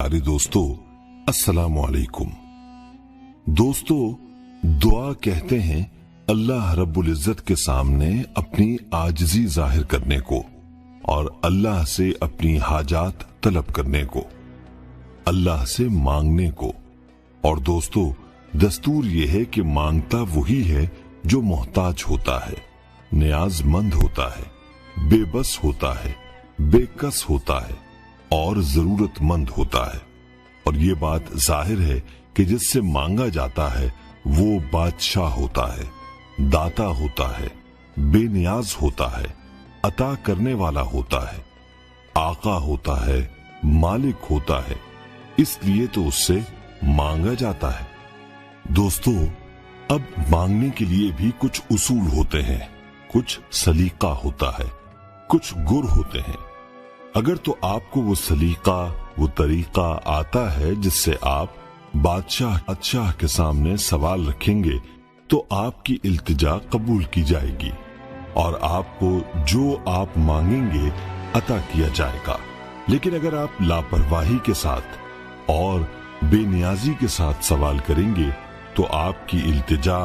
प्यारे दोस्तों, अस्सलामु अलैकुम। दोस्तों, दुआ कहते हैं अल्लाह रब्बुल इज्जत के सामने अपनी आजिज़ी जाहिर करने को और अल्लाह से अपनी हाजात तलब करने को, अल्लाह से मांगने को। और दोस्तों, दस्तूर यह है कि मांगता वही है जो मोहताज होता है, नियाजमंद होता है, बेबस होता है, बेकस होता है और जरूरतमंद होता है। और ये बात जाहिर है कि जिससे मांगा जाता है वो बादशाह होता है, दाता होता है, बेनियाज होता है, अता करने वाला होता है, आका होता है, मालिक होता है, इसलिए तो उससे मांगा जाता है। दोस्तों, अब मांगने के लिए भी कुछ उसूल होते हैं, कुछ सलीका होता है, कुछ गुर होते हैं। अगर तो आपको वो सलीका, वो तरीका आता है जिससे आप बादशाह के सामने सवाल रखेंगे तो आपकी इल्तिजा कबूल की जाएगी और आपको जो आप मांगेंगे अता किया जाएगा। लेकिन अगर आप लापरवाही के साथ और बेनियाजी के साथ सवाल करेंगे तो आपकी इल्तिजा,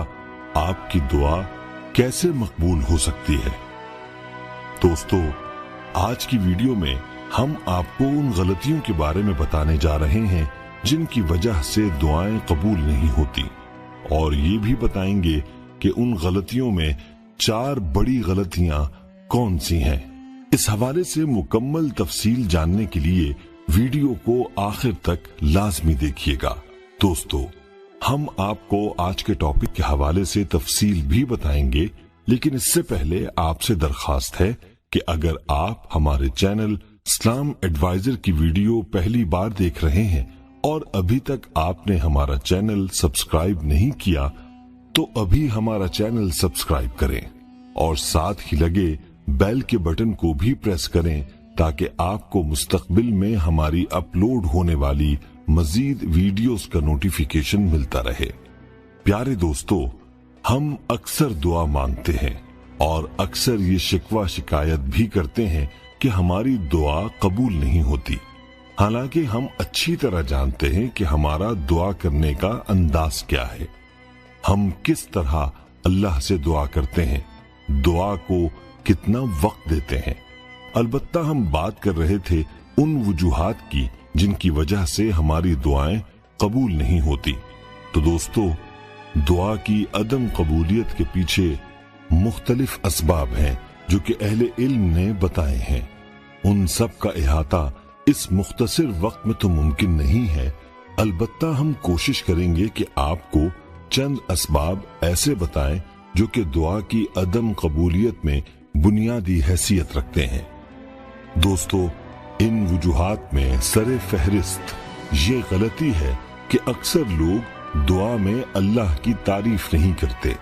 आपकी दुआ कैसे मकबूल हो सकती है। दोस्तों, आज की वीडियो में हम आपको उन गलतियों के बारे में बताने जा रहे हैं जिनकी वजह से दुआएं कबूल नहीं होती, और ये भी बताएंगे कि उन गलतियों में 4 बड़ी गलतियां कौन सी हैं। इस हवाले से मुकम्मल तफसील जानने के लिए वीडियो को आखिर तक लाजमी देखिएगा। दोस्तों, हम आपको आज के टॉपिक के हवाले से तफसील भी बताएंगे, लेकिन इससे पहले आपसे दरखास्त है कि अगर आप हमारे चैनल इस्लाम एडवाइजर की वीडियो पहली बार देख रहे हैं और अभी तक आपने हमारा चैनल सब्सक्राइब नहीं किया तो अभी हमारा चैनल सब्सक्राइब करें और साथ ही लगे बेल के बटन को भी प्रेस करें ताकि आपको मुस्तकबिल में हमारी अपलोड होने वाली मजीद वीडियोस का नोटिफिकेशन मिलता रहे। प्यारे दोस्तों, हम अक्सर दुआ मांगते हैं और अक्सर ये शिकवा शिकायत भी करते हैं कि हमारी दुआ कबूल नहीं होती। हालांकि हम अच्छी तरह जानते हैं कि हमारा दुआ करने का अंदाज क्या है, हम किस तरह अल्लाह से दुआ करते हैं, दुआ को कितना वक्त देते हैं। अलबत्ता हम बात कर रहे थे उन वजूहात की जिनकी वजह से हमारी दुआएं कबूल नहीं होती। तो दोस्तों, दुआ की अदम कबूलियत के पीछे मुख्तलिफ असबाब हैं जो कि अहले इल्म ने बताए हैं। उन सब का इहाता इस मुख्तसर वक्त में तो मुमकिन नहीं है। अलबत्ता हम कोशिश करेंगे कि आपको चंद असबाब ऐसे बताएं जो कि दुआ की अदम कबूलियत में बुनियादी हैसियत रखते हैं। दोस्तों, इन वजूहात में सरे फहरिस्त ये गलती है कि अक्सर लोग दुआ में अल्लाह की तारीफ नहीं करते।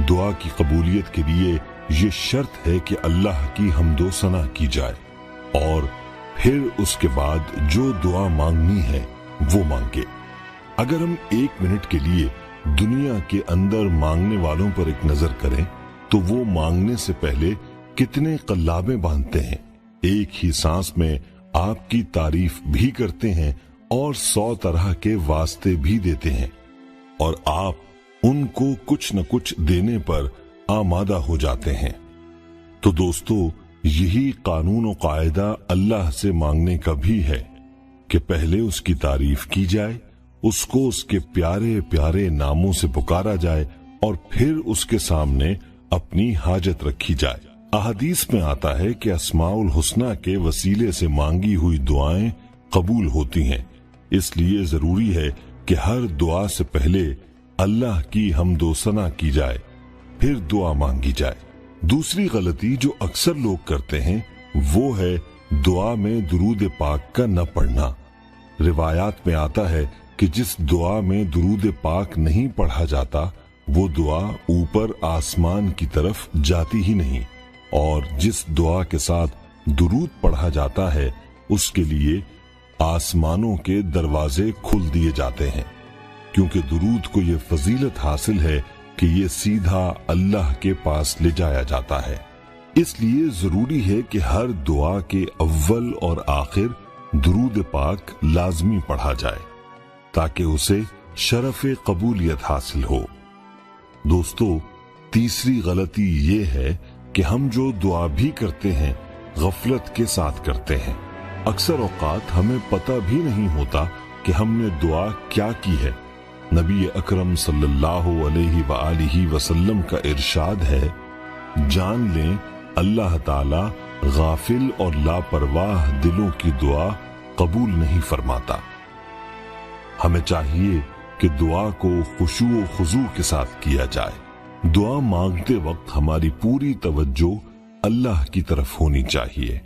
दुआ की कबूलियत के लिए ये शर्त है कि अल्लाह की हम्दो सना की जाए और फिर उसके बाद जो दुआ मांगनी है वो मांगे। अगर हम 1 मिनट के लिए दुनिया के अंदर मांगने वालों पर एक नजर करें तो वो मांगने से पहले कितने कल्लाबें बांधते हैं, एक ही सांस में आपकी तारीफ भी करते हैं और 100 तरह के वास्ते भी देते हैं और आप उनको कुछ न कुछ देने पर आमादा हो जाते हैं। तो दोस्तों, यही कानून और कायदा अल्लाह से मांगने का भी है कि पहले उसकी तारीफ की जाए, उसको उसके प्यारे प्यारे नामों से पुकारा जाए और फिर उसके सामने अपनी हाजत रखी जाए। अहदीस में आता है कि अस्माउल हुस्ना के वसीले से मांगी हुई दुआएं कबूल होती हैं। इसलिए जरूरी है कि हर दुआ से पहले अल्लाह की हम्दो सना की जाए, फिर दुआ मांगी जाए। दूसरी गलती जो अक्सर लोग करते हैं वो है दुआ में दुरूद पाक का न पढ़ना। रिवायात में आता है कि जिस दुआ में दुरूद पाक नहीं पढ़ा जाता वो दुआ ऊपर आसमान की तरफ जाती ही नहीं, और जिस दुआ के साथ दुरूद पढ़ा जाता है उसके लिए आसमानों के दरवाजे खुल दिए जाते हैं, क्योंकि दुरूद को ये फजीलत हासिल है कि ये सीधा अल्लाह के पास ले जाया जाता है। इसलिए जरूरी है कि हर दुआ के अव्वल और आखिर درود پاک لازمی پڑھا جائے تاکہ اسے شرف قبولیت حاصل ہو۔ دوستو، تیسری غلطی یہ ہے کہ ہم جو دعا بھی کرتے ہیں غفلت کے ساتھ کرتے ہیں۔ اکثر اوقات ہمیں پتہ بھی نہیں ہوتا کہ ہم نے دعا کیا کی ہے۔ نبی اکرم صلی اللہ علیہ وآلہ وسلم کا ارشاد ہے، جان لیں اللہ تعالی غافل اور لاپرواہ دلوں کی دعا قبول نہیں فرماتا۔ ہمیں چاہیے کہ دعا کو خشوع و خضوع کے ساتھ کیا جائے۔ دعا مانگتے وقت ہماری پوری توجہ اللہ کی طرف ہونی چاہیے۔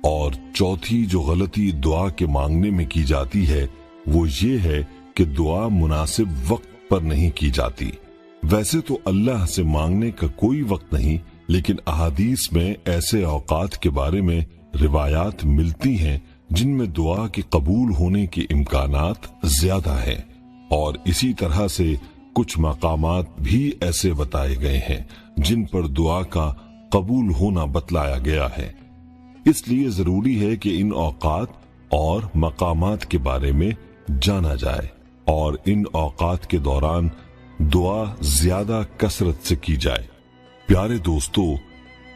اور چوتھی جو غلطی دعا کے مانگنے میں کی جاتی ہے وہ یہ ہے کہ دعا مناسب وقت پر نہیں کی جاتی۔ ویسے تو اللہ سے مانگنے کا کوئی وقت نہیں، لیکن احادیث میں ایسے اوقات کے بارے میں روایات ملتی ہیں جن میں دعا کے قبول ہونے کے امکانات زیادہ ہیں، اور اسی طرح سے کچھ مقامات بھی ایسے بتائے گئے ہیں جن پر دعا کا قبول ہونا بتلایا گیا ہے۔ اس لیے ضروری ہے کہ ان اوقات اور مقامات کے بارے میں جانا جائے اور ان اوقات کے دوران دعا زیادہ کثرت سے کی جائے۔ پیارے دوستو،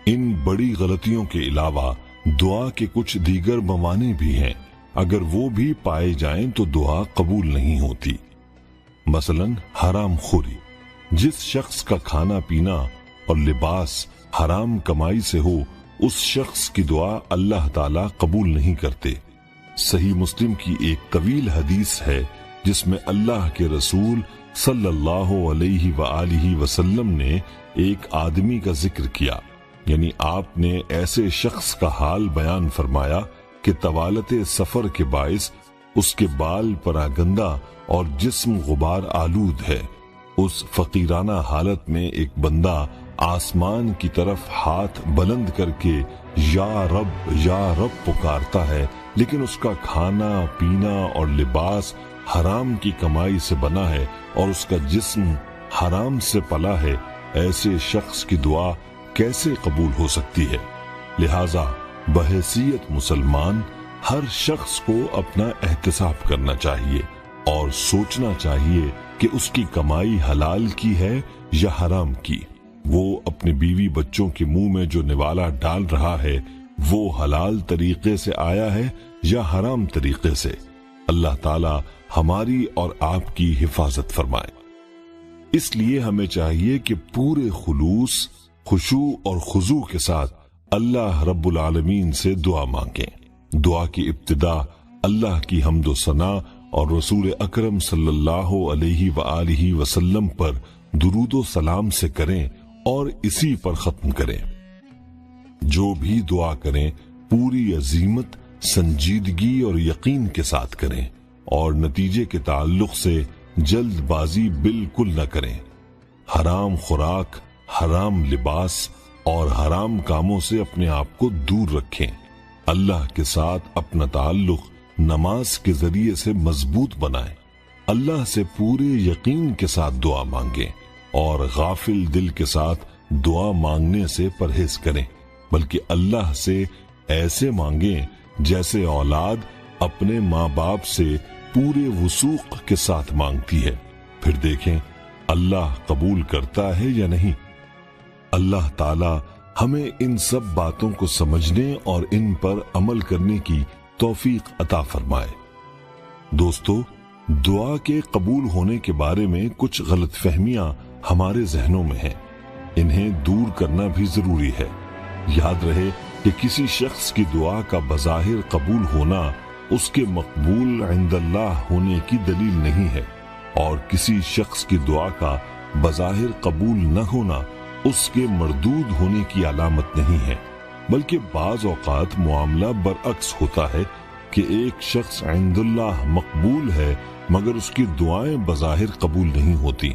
ان بڑی غلطیوں کے علاوہ دعا کے کچھ دیگر موانع بھی ہیں، اگر وہ بھی پائے جائیں تو دعا قبول نہیں ہوتی۔ مثلا حرام خوری، جس شخص کا کھانا پینا اور لباس حرام کمائی سے ہو اس شخص کی دعا اللہ تعالی قبول نہیں کرتے۔ صحیح مسلم کی ایک طویل حدیث ہے جس میں اللہ کے رسول صلی اللہ علیہ وآلہ وسلم نے ایک آدمی کا ذکر کیا، یعنی آپ نے ایسے شخص کا حال بیان فرمایا کہ طوالت سفر کے باعث اس کے بال پراگندہ اور جسم غبار آلود ہے۔ اس فقیرانہ حالت میں ایک بندہ آسمان کی طرف ہاتھ بلند کر کے یا رب پکارتا ہے، لیکن اس کا کھانا پینا اور لباس حرام کی کمائی سے بنا ہے اور اس کا جسم حرام سے پلا ہے۔ ایسے شخص کی دعا کیسے قبول ہو سکتی ہے؟ لہذا بحیثیت مسلمان ہر شخص کو اپنا احتساب کرنا چاہیے اور سوچنا چاہیے کہ اس کی کمائی حلال کی ہے یا حرام کی۔ وہ اپنے بیوی بچوں کے منہ میں جو نوالا ڈال رہا ہے وہ حلال طریقے سے آیا ہے یا حرام طریقے سے۔ اللہ تعالی ہماری اور آپ کی حفاظت فرمائے۔ اس لیے ہمیں چاہیے کہ پورے خلوص، خشوع اور خضوع کے ساتھ اللہ رب العالمین سے دعا مانگیں۔ دعا کی ابتدا اللہ کی حمد و ثنا اور رسول اکرم صلی اللہ علیہ وآلہ وسلم پر درود و سلام سے کریں اور اسی پر ختم کریں۔ جو بھی دعا کریں پوری عزیمت، سنجیدگی اور یقین کے ساتھ کریں اور نتیجے کے تعلق سے جلد بازی بالکل نہ کریں۔ حرام خوراک، حرام لباس اور حرام کاموں سے اپنے آپ کو دور رکھیں۔ اللہ کے ساتھ اپنا تعلق نماز کے ذریعے سے مضبوط بنائیں۔ اللہ سے پورے یقین کے ساتھ دعا مانگیں اور غافل دل کے ساتھ دعا مانگنے سے پرہیز کریں، بلکہ اللہ سے ایسے مانگیں جیسے اولاد اپنے ماں باپ سے پورے وثوق کے ساتھ مانگتی ہے، پھر دیکھیں اللہ قبول کرتا ہے یا نہیں۔ اللہ تعالی ہمیں ان سب باتوں کو سمجھنے اور ان پر عمل کرنے کی توفیق عطا فرمائے۔ دوستو، دعا کے قبول ہونے کے بارے میں کچھ غلط فہمیاں ہمارے ذہنوں میں ہیں، انہیں دور کرنا بھی ضروری ہے۔ یاد رہے کہ کسی شخص کی دعا کا بظاہر قبول ہونا اس کے مقبول عند اللہ ہونے کی دلیل نہیں ہے، اور کسی شخص کی دعا کا بظاہر قبول نہ ہونا اس کے مردود ہونے کی علامت نہیں ہے، بلکہ بعض اوقات معاملہ برعکس ہوتا ہے کہ ایک شخص عند اللہ مقبول ہے مگر اس کی دعائیں بظاہر قبول نہیں ہوتی،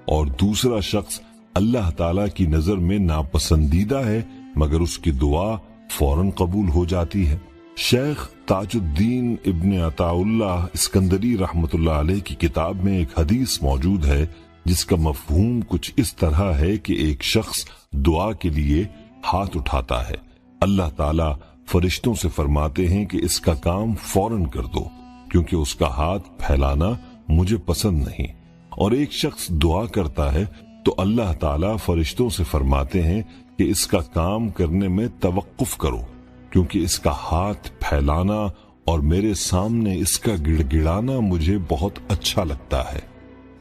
اور دوسرا شخص اللہ تعالی کی نظر میں ناپسندیدہ ہے مگر اس کی دعا فوراً قبول ہو جاتی ہے۔ شیخ تاج الدین ابن عطا اللہ اسکندری رحمۃ اللہ علیہ کی کتاب میں ایک حدیث موجود ہے جس کا مفہوم کچھ اس طرح ہے کہ ایک شخص دعا کے لیے ہاتھ اٹھاتا ہے، اللہ تعالی फरिश्तों से फरमाते हैं कि इसका काम फौरन कर दो, क्योंकि उसका हाथ फैलाना मुझे पसंद नहीं। और एक शख्स दुआ करता है तो अल्लाह ताला फरिश्तों से फरमाते हैं कि इसका काम करने में तवक्कुफ करो, क्योंकि इसका हाथ फैलाना और मेरे सामने इसका गिड़गिड़ाना मुझे बहुत अच्छा लगता है।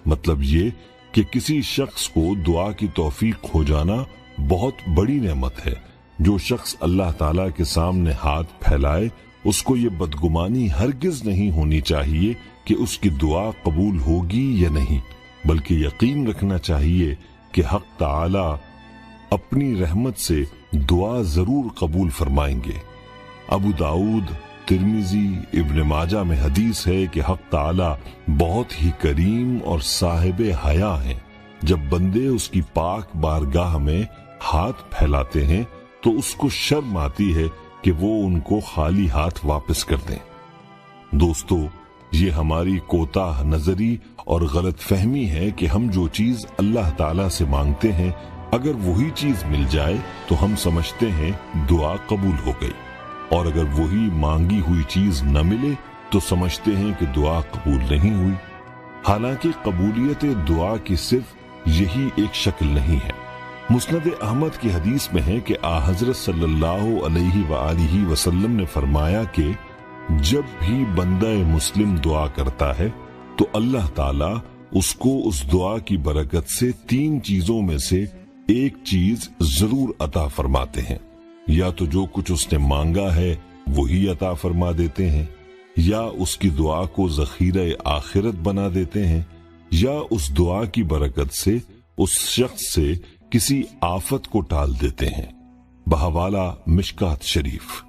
मतलब ये कि किसी शख्स को दुआ की तौफीक हो जाना बहुत बड़ी नेमत है। जो शख्स अल्लाह ताला के सामने हाथ फैलाए, उसको ये बदगुमानी हरगिज नहीं होनी चाहिए कि उसकी दुआ कबूल होगी या नहीं, बल्कि यकीन रखना चाहिए कि हक ताला अपनी रहमत से दुआ जरूर कबूल फरमाएंगे। अबू दाऊद, तिर्मिजी, इब्न माजा में हदीस है कि हक ताला बहुत ही करीम और साहिबे हया हैं। जब बंदे उसकी पाक बारगाह में हाथ फैलाते हैं तो उसको शर्म आती है कि वो उनको खाली हाथ वापस कर दें। दोस्तों, ये हमारी कोताह नजरी और गलत फहमी है कि हम जो चीज अल्लाह ताला से मांगते हैं, अगर वही चीज मिल जाए तो हम समझते हैं दुआ कबूल हो गई, और अगर वही मांगी हुई चीज न मिले तो समझते हैं कि दुआ कबूल नहीं हुई। हालांकि कबूलियत दुआ की सिर्फ यही एक शक्ल नहीं है। मुस्नद अहमद की हदीस में है कि हजरत सल्लल्लाहु अलैहि वसल्लम ने फरमाया कि जब भी बंदा मुस्लिम दुआ करता है तो अल्लाह ताला उसको उस दुआ की बरकत से 3 चीजों में से एक चीज जरूर अता फरमाते हैं। या तो जो कुछ उसने मांगा है वही अता फरमा देते हैं, या उसकी दुआ को ज़ख़ीरा आखिरत बना देते हैं, या उस दुआ की बरकत से उस शख्स से किसी आफत को टाल देते हैं। बहवाला मिशकात शरीफ।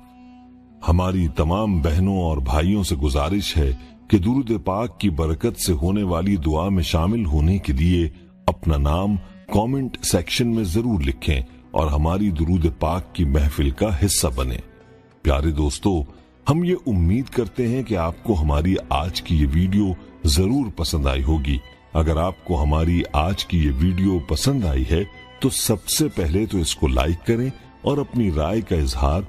हमारी तमाम बहनों और भाइयों से गुजारिश है कि दुरूद पाक की बरकत से होने वाली दुआ में शामिल होने के लिए अपना नाम कमेंट सेक्शन में जरूर लिखें और हमारी दुरूद पाक की महफिल का हिस्सा बने। प्यारे दोस्तों, हम ये उम्मीद करते हैं कि आपको हमारी आज की ये वीडियो जरूर पसंद आई होगी। अगर आपको हमारी आज की ये वीडियो पसंद आई है तो सबसे पहले तो इसको लाइक करें और अपनी राय का इजहार